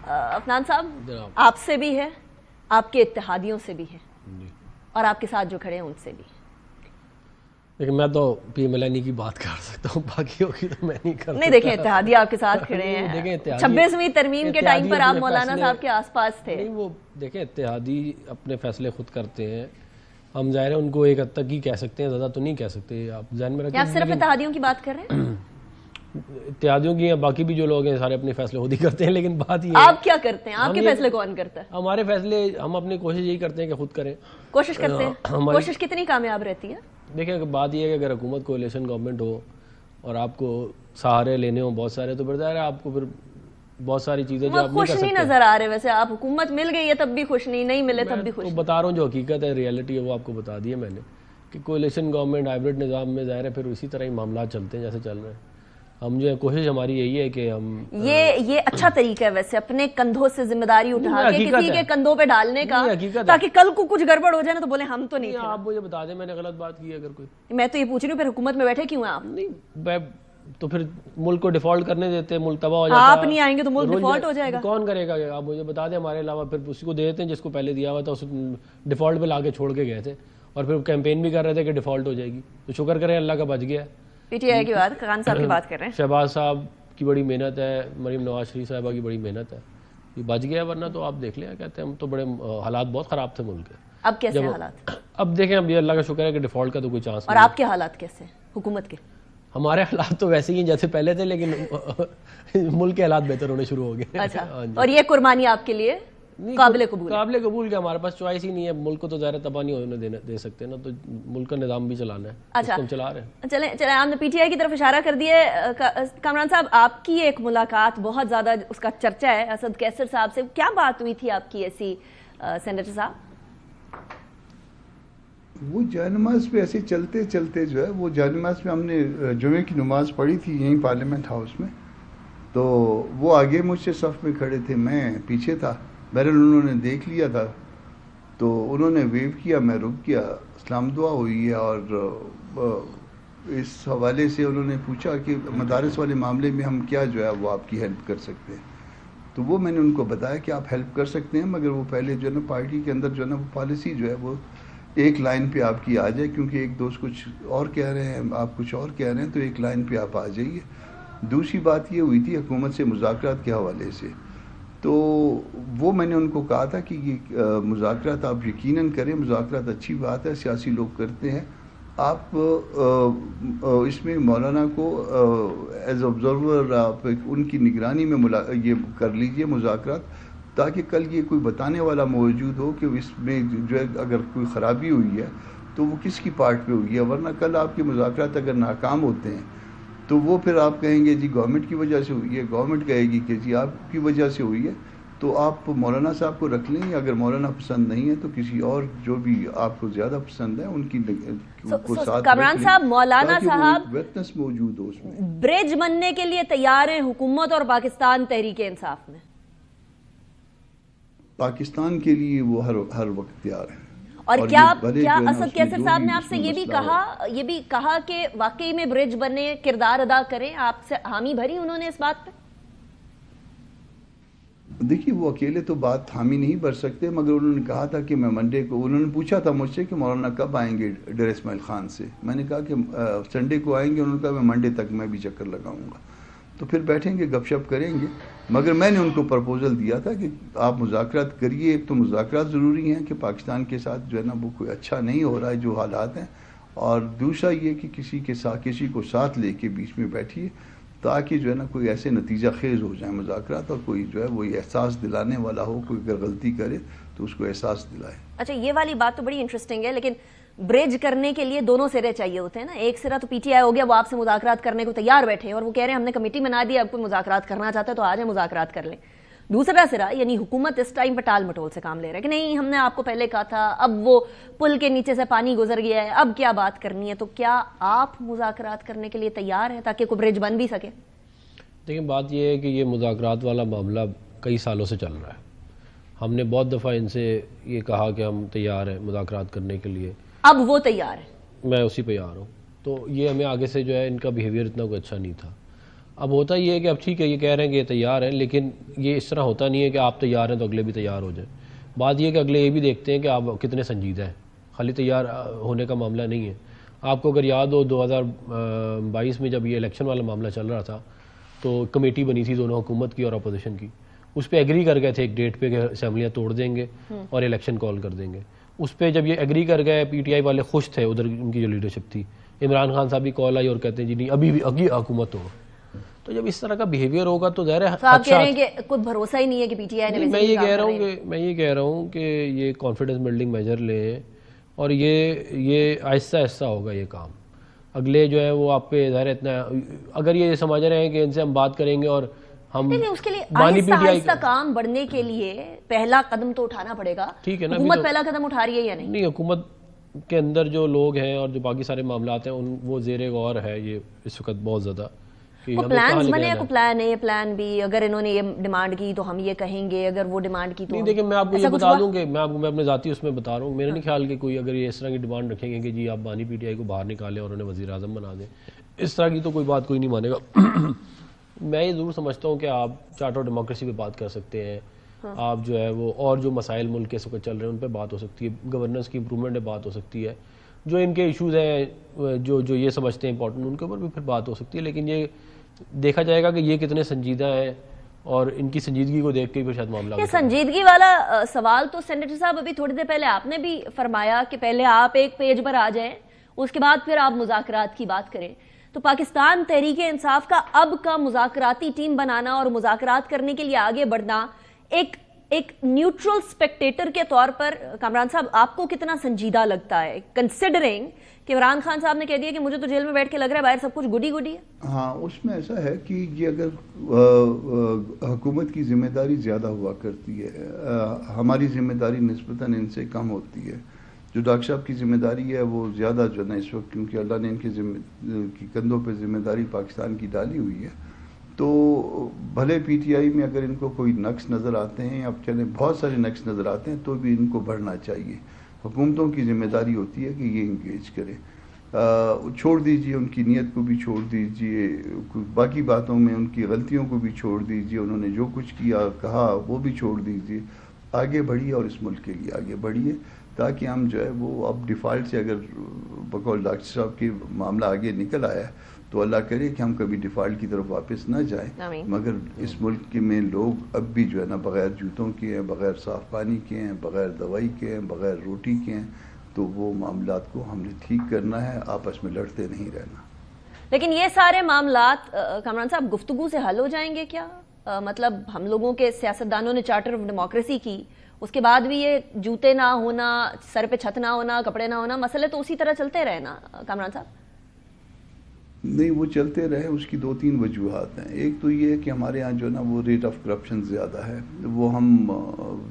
عفنان صاحب آپ سے بھی ہے، آپ کے اتحادیوں سے بھی ہے اور آپ کے ساتھ جو کھڑے ہیں ان سے بھی. لیکن میں تو پی ایم ایل این کی بات کر سکتا ہوں، باقیوں کی تو میں نہیں کر سکتا. نہیں دیکھیں اتحادی آپ کے ساتھ کھڑے ہیں، 26ویں ترمیم کے ٹائم پر آپ مولانا صاحب کے آس پاس تھے. نہیں وہ دیکھیں اتحادی اپنے فیصلے خود کرتے ہیں، ہم ظاہر ہے ان کو ایک حد تک ہی کہہ سکتے ہیں، زیادہ تو نہیں کہہ سکتے. آپ ذہن میں رکھیں آپ صرف اتحادیوں کی بات کر رہے ہیں؟ اتحادیوں کی یا باقی بھی جو لوگ ہیں سارے اپنے فیصلے خود ہی کرتے ہیں، لیکن بات یہ آپ کیا کرتے ہیں؟ آپ کے فیصلے کون کرتا ہے؟ ہمارے فیصلے ہم اپنی کوشش یہی کرتے ہیں کہ خود کریں. کوشش کرتے ہیں. کوشش کتنی کامیاب رہتی ہے؟ دیکھیں بات یہ ہے کہ اگر حکومت کولیشن گورنمنٹ ہو اور آپ کو سہارے لینے ہوں بہت سارے، تو پھر ظاہر ہے آپ کو پھر بہت ساری چیزیں جو آپ نہیں کر سکتے. خوش نہیں نظر آ رہے ویسے آپ، حکومت مل گئی ہے تب بھی خوش نہیں ملے تب بھی خوش. تو بتا رہا ہوں جو حقیقت ہے، ریئلٹی ہے، وہ آپ کو بتا دی ہے میں نے کہ کولیشن گورنمنٹ ہائبرڈ نظام میں ظاہر ہے پھر اسی طرح ہی معاملات چلتے ہیں جیسے چل رہے ہیں. ہم جو ہے کوشش ہماری یہی ہے کہ ہم یہ اچھا طریقہ ہے ویسے اپنے کندھوں سے ذمہ داری اٹھا کے کسی کے کندھوں پہ ڈالنے کا، تاکہ کل کو کچھ گڑبڑ ہو جائے نا تو بولے ہم تو نہیں تھے. آپ مجھے بتا دیں میں نے غلط بات کی اگر کوئی. میں تو یہ پوچھ رہی ہوں پھر حکومت میں بیٹھے کیوں ہیں آپ؟ نہیں تو پھر ملک کو ڈیفالٹ کرنے دیتے، ملک تباہ ہو جاتا. آپ نہیں آئیں گے تو ملک ڈیفالٹ ہو جائے گا. کون کرے گا؟ آپ مجھے بتا دیں. ہمارے علاوہ پھر اسی کو دے دیتے ہیں جس کو پہلے دیا ہوا تھا، اس ڈیفالٹ پہ لا کے چھوڑ کے گئے تھے اور پھر کیمپین بھی کر رہے تھے کہ ڈیفالٹ ہو جائے گی. تو شکر کریں اللہ کا بچ گیا. پی ٹی آئی کی بات، خان صاحب کی بات کر رہے ہیں. شہباز صاحب کی بڑی محنت ہے، مریم نواز شریف صاحبہ کی بڑی محنت ہے، یہ بچ گیا. ورنہ تو آپ دیکھ لیں کہتے ہیں ہم تو بڑے حالات بہت خراب تھے ملک کے. اب کیسے حالات؟ اب دیکھیں اب یہ اللہ کا شکر ہے کہ ڈیفالٹ کا تو کوئی چانس نہیں. اور آپ کے حالات کیسے حکومت کے؟ ہمارے حالات تو ویسے ہی ہیں جیسے پہلے تھے، لیکن ملک کے حالات بہتر ہونے شروع ہو گئے. اچھا، اور یہ قربانی آپ کے لیے قابل قبول؟ قابل قبول کیا، ہمارے پاس چوائس ہی نہیں ہے. ملک کو تو ظاہر تباہ نہیں ہونے دے سکتے نا، تو ملک کا نظام بھی چلانا ہے. اچھا ہم چلا رہے ہیں. چلیں آپ نے پی ٹی آئی کی طرف اشارہ کر دیا ہے. کامران صاحب آپ کی ایک ملاقات بہت زیادہ اس کا چرچا ہے اسد کیسر صاحب سے، کیا بات ہوئی تھی آپ کی ایسی سینیٹر صاحب؟ وہ جائے پہ ایسے چلتے چلتے جو ہے وہ جائے پہ ہم نے جمعے کی نماز پڑھی تھی یہیں پارلیمنٹ ہاؤس میں. تو وہ آگے مجھ سے صف میں کھڑے تھے، میں پیچھے تھا. بہرحال انہوں نے دیکھ لیا تھا تو انہوں نے ویو کیا، میں رک گیا، اسلام دعا ہوئی ہے. اور اس حوالے سے انہوں نے پوچھا کہ مدارس والے معاملے میں ہم کیا جو ہے وہ آپ کی ہیلپ کر سکتے ہیں. تو وہ میں نے ان کو بتایا کہ آپ ہیلپ کر سکتے ہیں، مگر وہ پہلے جو ہے نا پارٹی کے اندر جو ہے نا وہ پالیسی جو ہے وہ ایک لائن پہ آپ کی آ جائے، کیونکہ ایک دوست کچھ اور کہہ رہے ہیں، آپ کچھ اور کہہ رہے ہیں، تو ایک لائن پہ آپ آ جائیے. دوسری بات یہ ہوئی تھی حکومت سے مذاکرات کے حوالے سے. تو وہ میں نے ان کو کہا تھا کہ یہ مذاکرات آپ یقیناً کریں، مذاکرات اچھی بات ہے، سیاسی لوگ کرتے ہیں. آپ اس میں مولانا کو ایز آبزرور آپ ان کی نگرانی میں یہ کر لیجئے مذاکرات، تاکہ کل یہ کوئی بتانے والا موجود ہو کہ اس میں جو ہے اگر کوئی خرابی ہوئی ہے تو وہ کس کی پارٹ پہ ہوئی ہے. ورنہ کل آپ کے مذاکرات اگر ناکام ہوتے ہیں تو وہ پھر آپ کہیں گے جی گورنمنٹ کی وجہ سے ہوئی ہے، گورنمنٹ کہے گی کہ جی آپ کی وجہ سے ہوئی ہے. تو آپ مولانا صاحب کو رکھ لیں، اگر مولانا پسند نہیں ہے تو کسی اور جو بھی آپ کو زیادہ پسند ہے ان کی کو ساتھ. کامران صاحب مولانا صاحب ویٹنس موجود ہو اس میں. برج بننے کے لیے تیار ہیں حکومت اور پاکستان تحریک انصاف میں؟ پاکستان کے لیے وہ ہر وقت تیار ہیں. اور کیا اسد کیسر صاحب نے آپ سے یہ بھی کہا کہ واقعی میں برج بنے کردار ادا کریں، آپ سے حامی بھری انہوں نے اس بات پہ؟ دیکھیے وہ اکیلے تو بات حامی نہیں بھر سکتے، مگر انہوں نے کہا تھا کہ میں منڈے کو، انہوں نے پوچھا تھا مجھ سے کہ مولانا کب آئیں گے ڈیر اسماعیل خان سے. میں نے کہا کہ سنڈے کو آئیں گے. انہوں نے کہا میں منڈے تک میں بھی چکر لگاؤں گا. تو پھر بیٹھیں گے، گپ شپ کریں گے. مگر میں نے ان کو پرپوزل دیا تھا کہ آپ مذاکرات کریے. ایک تو مذاکرات ضروری ہیں کہ پاکستان کے ساتھ جو ہے نا وہ کوئی اچھا نہیں ہو رہا ہے جو حالات ہیں، اور دوسرا یہ کہ کسی کو ساتھ لے کے بیچ میں بیٹھیے تاکہ جو ہے نا کوئی ایسے نتیجہ خیز ہو جائیں مذاکرات، اور کوئی جو ہے وہ احساس دلانے والا ہو. کوئی اگر غلطی کرے تو اس کو احساس دلائے. اچھا یہ والی بات تو بڑی انٹرسٹنگ ہے، لیکن برج کرنے کے لیے دونوں سرے چاہیے ہوتے ہیں نا. ایک سرا تو پی ٹی آئی ہو گیا، وہ آپ سے مذاکرات کرنے کو تیار بیٹھے اور وہ کہہ رہے ہیں ہم نے کمیٹی بنا دی، اب کوئی مذاکرات کرنا چاہتا ہے تو آ جائیں مذاکرات کر لیں. دوسرا سرا یعنی حکومت اس ٹائم پہ ٹال مٹول سے کام لے رہا ہے کہ نہیں ہم نے آپ کو پہلے کہا تھا، اب وہ پل کے نیچے سے پانی گزر گیا ہے، اب کیا بات کرنی ہے. تو کیا آپ مذاکرات کرنے کے لیے تیار ہیں تاکہ کوئی برج بن بھی سکے؟ دیکھیں بات یہ ہے کہ یہ مذاکرات والا معاملہ کئی سالوں سے چل رہا ہے. ہم نے بہت دفعہ ان سے یہ کہا کہ ہم تیار ہیں مذاکرات کرنے کے لیے. اب وہ تیار ہے، میں اسی پہ آ رہا ہوں. تو یہ ہمیں آگے سے جو ہے ان کا بیہیویئر اتنا کوئی اچھا نہیں تھا. اب ہوتا یہ ہے کہ اب ٹھیک ہے یہ کہہ رہے ہیں کہ یہ تیار ہیں، لیکن یہ اس طرح ہوتا نہیں ہے کہ آپ تیار ہیں تو اگلے بھی تیار ہو جائیں. بات یہ ہے کہ اگلے یہ بھی دیکھتے ہیں کہ آپ کتنے سنجیدہ ہیں، خالی تیار ہونے کا معاملہ نہیں ہے. آپ کو اگر یاد ہو 2022 میں جب یہ الیکشن والا معاملہ چل رہا تھا تو کمیٹی بنی تھی دونوں حکومت کی اور اپوزیشن کی، اس پہ ایگری کر گئے تھے ایک ڈیٹ پہ کہ اسمبلیاں توڑ دیں گے اور الیکشن کال کر دیں گے. اس پہ جب یہ ایگری کر گئے پی ٹی آئی والے خوش تھے، ادھر ان کی جو لیڈرشپ تھی، عمران خان صاحب کی کال آئی اور کہتے ہیں جی نہیں ابھی حکومت ہو. تو جب اس طرح کا بیہیویئر ہوگا تو ظاہر ہے آپ کہہ رہے ہیں کہ کوئی بھروسہ ہی نہیں ہے کہ پی ٹی آئی نے. میں یہ کہہ رہا ہوں کہ یہ کانفیڈنس بلڈنگ میجر لیں اور یہ آہستہ آہستہ ہوگا یہ کام. اگلے جو ہے وہ آپ پہ ظاہر اتنا اگر یہ سمجھ رہے ہیں کہ ان سے ہم بات کریں گے اور ہم اس کے لیے آہستہ کام بڑھنے کے لیے پہلا قدم تو اٹھانا پڑے گا. ٹھیک ہے نا، حکومت پہلا قدم اٹھا رہی ہے یا نہیں؟ نہیں، حکومت کے اندر جو لوگ ہیں اور جو باقی سارے معاملات ہیں وہ زیر غور ہے یہ اس وقت بہت زیادہ. کوئی پلانز بنے، کوئی پلان اے پلان بی، اگر انہوں نے یہ ڈیمانڈ کی تو ہم یہ کہیں گے، اگر وہ ڈیمانڈ کی تو نہیں. دیکھیں میں آپ کو یہ بتا دوں کہ میں اپنے ذاتی اس میں بتا رہا ہوں، میرا نہیں خیال کہ کوئی اگر یہ اس طرح کی ڈیمانڈ رکھیں گے کہ جی آپ بانی پی ٹی آئی کو باہر نکالیں اور انہیں وزیر اعظم بنا دیں، اس طرح کی تو کوئی بات کوئی نہیں مانے گا. میں یہ ضرور سمجھتا ہوں کہ آپ چارٹر آف ڈیموکریسی پہ بات کر سکتے ہیں، آپ جو ہے وہ اور جو مسائل ملک کے اس وقت چل رہے ہیں ان پہ بات ہو سکتی ہے، گورننس کی امپرومنٹ پہ بات ہو سکتی ہے، جو ان کے ایشوز ہیں جو یہ سمجھتے ہیں امپورٹنٹ ان کے اوپر بھی پھر بات ہو سکتی ہے. لیکن یہ دیکھا جائے گا کہ یہ کتنے سنجیدہ ہیں اور ان کی سنجیدگی کو دیکھ کے پھر شاید معاملہ. یہ سنجیدگی والا سوال تو سینیٹر صاحب ابھی تھوڑی دیر پہلے آپ نے بھی فرمایا کہ پہلے آپ ایک پیج پر آ جائیں، اس کے بعد پھر آپ مذاکرات کی بات کریں. تو پاکستان تحریک انصاف کا اب کا مذاکراتی ٹیم بنانا اور مذاکرات کرنے کے لیے آگے بڑھنا ایک نیوٹرل سپیکٹیٹر کے طور پر کامران صاحب آپ کو کتنا سنجیدہ لگتا ہے، کنسیڈرنگ کہ عمران خان صاحب نے کہہ دیا کہ مجھے تو جیل میں بیٹھ کے لگ رہا ہے باہر سب کچھ گڈی گڈی ہے؟ ہاں، اس میں ایسا ہے کہ یہ اگر حکومت کی ذمہ داری زیادہ ہوا کرتی ہے، ہماری ذمہ داری نسبتاً ان سے کم ہوتی ہے. جو ڈاکٹر صاحب کی ذمہ داری ہے وہ زیادہ جو ہے نا اس وقت، کیونکہ اللہ نے ان کی کندھوں پہ ذمہ داری پاکستان کی ڈالی ہوئی ہے. تو بھلے پی ٹی آئی میں اگر ان کو کوئی نقص نظر آتے ہیں، اب چلیں بہت سارے نقص نظر آتے ہیں، تو بھی ان کو بڑھنا چاہیے. حکومتوں کی ذمہ داری ہوتی ہے کہ یہ انگیج کرے. چھوڑ دیجئے ان کی نیت کو بھی چھوڑ دیجئے، باقی باتوں میں ان کی غلطیوں کو بھی چھوڑ دیجئے، انہوں نے جو کچھ کیا کہا وہ بھی چھوڑ دیجئے. آگے بڑھیے اور اس ملک کے لیے آگے بڑھیے، تاکہ ہم جو ہے وہ اب ڈیفالٹ سے اگر بقول ڈاکٹر صاحب کی معاملہ آگے نکل آیا تو اللہ کرے کہ ہم کبھی ڈیفالٹ کی طرف واپس نہ جائیں. مگر اس ملک میں لوگ اب بھی جو ہے نا بغیر جوتوں کے ہیں، بغیر صاف پانی کے ہیں، بغیر دوائی کے ہیں، بغیر روٹی کے ہیں. تو وہ معاملات کو ہم نے ٹھیک کرنا ہے، آپس میں لڑتے نہیں رہنا. لیکن یہ سارے معاملات کامران صاحب گفتگو سے حل ہو جائیں گے کیا؟ مطلب ہم لوگوں کے سیاستدانوں نے چارٹر آف ڈیموکریسی کی، اس کے بعد بھی یہ جوتے نہ ہونا، سر پہ چھت نہ ہونا، کپڑے نہ ہونا، مسئلے تو اسی طرح چلتے رہے نا کامران صاحب؟ نہیں، وہ چلتے رہے. اس کی 2-3 وجوہات ہیں. ایک تو یہ ہے کہ ہمارے ہاں جو ہے نا وہ ریٹ آف کرپشن زیادہ ہے. وہ ہم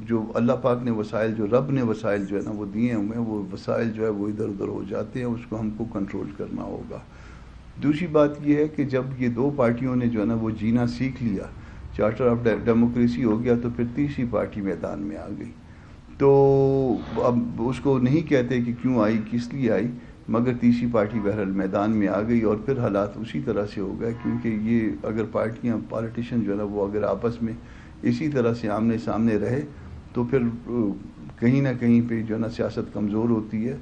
جو اللہ پاک نے وسائل، جو رب نے وسائل جو ہے نا وہ دیے ہوئے ہیں، وہ وسائل جو ہے وہ ادھر ادھر ہو جاتے ہیں. اس کو ہم کو کنٹرول کرنا ہوگا. دوسری بات یہ ہے کہ جب یہ دو پارٹیوں نے جو ہے نا وہ جینا سیکھ لیا، چارٹر آف ڈیموکریسی ہو گیا، تو پھر تیسری پارٹی میدان میں آ گئی. تو اب اس کو نہیں کہتے کہ کیوں آئی، کس لیے آئی، مگر تیسری پارٹی بہرحال میدان میں آ گئی. اور پھر حالات اسی طرح سے ہو گئے، کیونکہ یہ اگر پارٹیاں، پالیٹیشین جو ہے نا وہ اگر آپس میں اسی طرح سے آمنے سامنے رہے تو پھر کہیں نہ کہیں پہ جو ہے نا سیاست کمزور ہوتی ہے.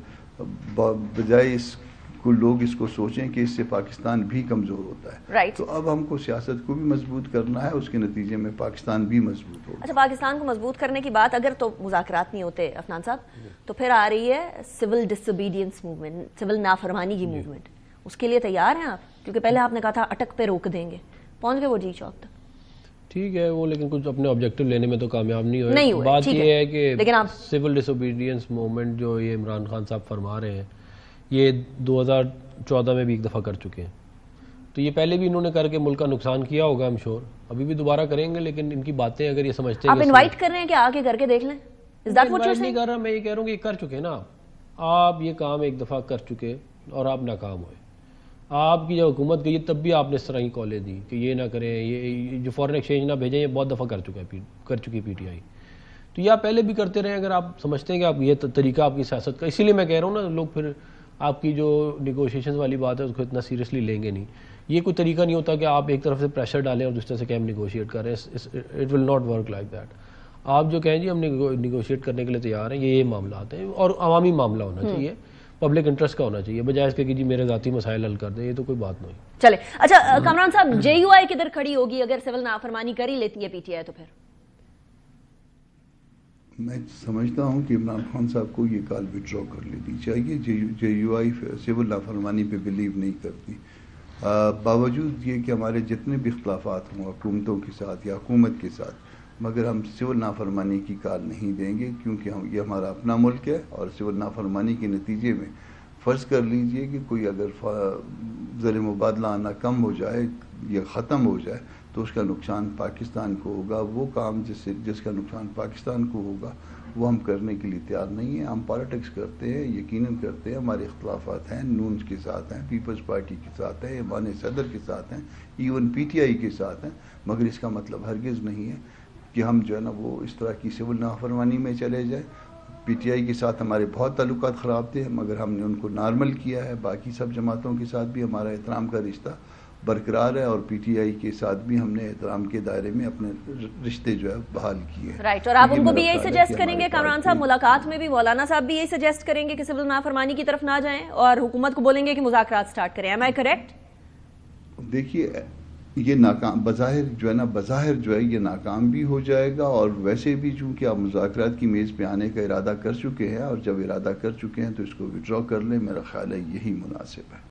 بجائے اس کو لوگ اس کو سوچیں کہ اس سے پاکستان بھی کمزور ہوتا ہے. تو اب ہم کو سیاست کو بھی مضبوط کرنا ہے، اس کے نتیجے میں پاکستان بھی مضبوط ہوگا. اچھا، پاکستان کو مضبوط کرنے کی بات اگر تو مذاکرات نہیں ہوتے عفنان صاحب، تو پھر آ رہی ہے سول ڈس اوبیڈینس موومنٹ، سول نافرمانی کی موومنٹ. اس کے لیے تیار ہیں آپ؟ کیونکہ پہلے آپ نے کہا تھا اٹک پہ روک دیں گے، پہنچ گئے وہ جی چوک تک. ٹھیک ہے وہ، لیکن کچھ اپنے آبجیکٹو لینے میں تو کامیاب نہیں ہوئے. بات یہ ہے کہ سول ڈس اوبیڈینس موومنٹ جو یہ عمران خان صاحب فرما رہے ہیں، یہ 2014 میں بھی ایک دفعہ کر چکے ہیں. تو یہ پہلے بھی انہوں نے کر کے ملک کا نقصان کیا ہوگا، ہم شور ابھی بھی دوبارہ کریں گے. لیکن ان کی باتیں اگر یہ سمجھتے ہیں، آپ انوائٹ کر رہے ہیں کہ آ کے کر کے دیکھ لیں؟ نہیں کر رہا، میں یہ کہہ رہا ہوں کہ یہ کر چکے نا آپ یہ کام ایک دفعہ کر چکے اور آپ ناکام ہوئے. آپ کی جو حکومت گئی تب بھی آپ نے اس طرح کی کالیں دی کہ یہ نہ کریں، یہ جو فورن ایکسچینج نہ بھیجیں، یہ بہت دفعہ کر چکی پی ٹی آئی. تو یہ آپ پہلے بھی کرتے رہے. اگر آپ سمجھتے ہیں کہ آپ یہ طریقہ آپ کی سیاست کا، اسی لیے میں کہہ رہا ہوں نا، لوگ پھر آپ کی جو نیگوشیشن والی بات ہے اس کو اتنا سیریسلی لیں گے نہیں. یہ کوئی طریقہ نہیں ہوتا کہ آپ ایک طرف سے پریشر ڈالیں اور دوسری طرف سے کہ ہم نیگوشیٹ کر رہے ہیں. It will not work like that. آپ جو کہیں جی ہم نیگوشیٹ کرنے کے لیے تیار ہیں, یہ معاملات ہیں, اور عوامی معاملہ ہونا چاہیے, پبلک انٹرسٹ کا ہونا چاہیے, بجائے اس کے کہ جی میرے ذاتی مسائل حل کر دیں. یہ تو کوئی بات نہیں. چلے اچھا کامران صاحب, جے یو آئی کدھر کھڑی ہوگی اگر سول نافرمانی کر ہی لیتی ہے پی ٹی آئی تو پھر؟ میں سمجھتا ہوں کہ عمران خان صاحب کو یہ کال وڈرا کر لینی چاہیے. جے یو آئی سول نافرمانی پہ بلیو نہیں کرتی. باوجود یہ کہ ہمارے جتنے بھی اختلافات ہوں حکومتوں کے ساتھ یا حکومت کے ساتھ, مگر ہم سول نافرمانی کی کال نہیں دیں گے, کیونکہ یہ ہمارا اپنا ملک ہے. اور سول نافرمانی کے نتیجے میں فرض کر لیجئے کہ کوئی اگر زر مبادلہ آنا کم ہو جائے یا ختم ہو جائے تو اس کا نقصان پاکستان کو ہوگا. وہ کام جس کا نقصان پاکستان کو ہوگا وہ ہم کرنے کے لیے تیار نہیں ہیں. ہم پالیٹکس کرتے ہیں, یقیناً کرتے ہیں. ہمارے اختلافات ہیں, نون کے ساتھ ہیں, پیپلز پارٹی کے ساتھ ہیں, ایوان صدر کے ساتھ ہیں, ایون پی ٹی آئی کے ساتھ ہیں, مگر اس کا مطلب ہرگز نہیں ہے کہ ہم جو ہے نا وہ اس طرح کی سول نافرمانی میں چلے جائیں. پی ٹی آئی کے ساتھ ہمارے بہت تعلقات خراب تھے, مگر ہم نے ان کو نارمل کیا ہے. باقی سب جماعتوں کے ساتھ بھی ہمارا احترام کا رشتہ برقرار ہے, اور پی ٹی آئی کے ساتھ بھی ہم نے احترام کے دائرے میں اپنے رشتے جو ہے بحال کیے ہیں. رائٹ, اور آپ ان کو بھی یہی سجیسٹ کریں گے کامران صاحب, ملاقات میں بھی مولانا صاحب بھی یہی سجیسٹ کریں گے کہ سول نافرمانی کی طرف نہ جائیں اور حکومت کو بولیں گے کہ مذاکرات سٹارٹ کریں؟ Am I correct? دیکھیے یہ ناکام بظاہر جو ہے یہ ناکام بھی ہو جائے گا, اور ویسے بھی چونکہ آپ مذاکرات کی میز پہ آنے کا ارادہ کر چکے ہیں, اور جب ارادہ کر چکے ہیں تو اس کو وڈرا کر لیں. میرا خیال ہے یہی مناسب ہے.